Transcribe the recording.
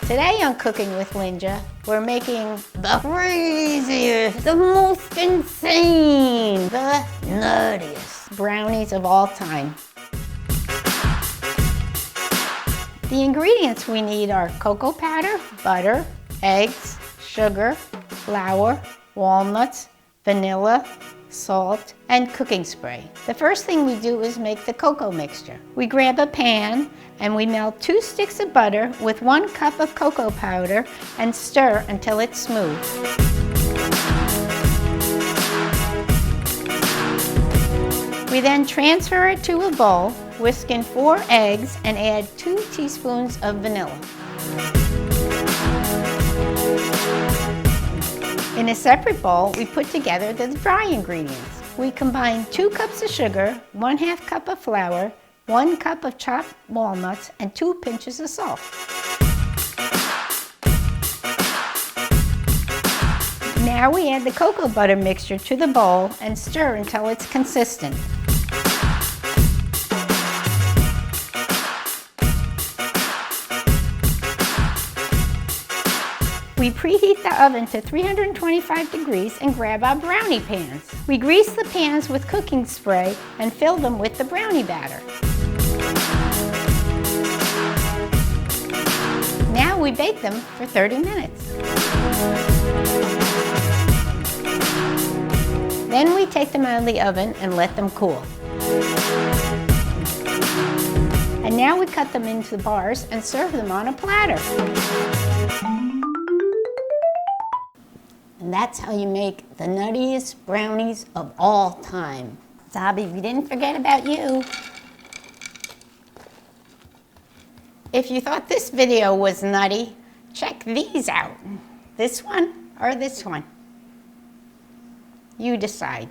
Today on Cooking with Lynja, we're making the craziest, the most insane, the nuttiest brownies of all time. The ingredients we need are cocoa powder, butter, eggs, sugar, flour, walnuts, vanilla, salt, and cooking spray. The first thing we do is make the cocoa mixture. We grab a pan and we melt 2 sticks of butter with 1 cup of cocoa powder and stir until it's smooth. We then transfer it to a bowl, whisk in 4 eggs, and add 2 teaspoons of vanilla. In a separate bowl, we put together the dry ingredients. We combine 2 cups of sugar, 1/2 cup of flour, 1 cup of chopped walnuts, and 2 pinches of salt. Now we add the cocoa butter mixture to the bowl and stir until it's consistent. We preheat the oven to 325 degrees and grab our brownie pans. We grease the pans with cooking spray and fill them with the brownie batter. Now we bake them for 30 minutes. Then we take them out of the oven and let them cool. And now we cut them into bars and serve them on a platter. And that's how you make the nuttiest brownies of all time. Zabi, we didn't forget about you. If you thought this video was nutty, check these out. This one or this one? You decide.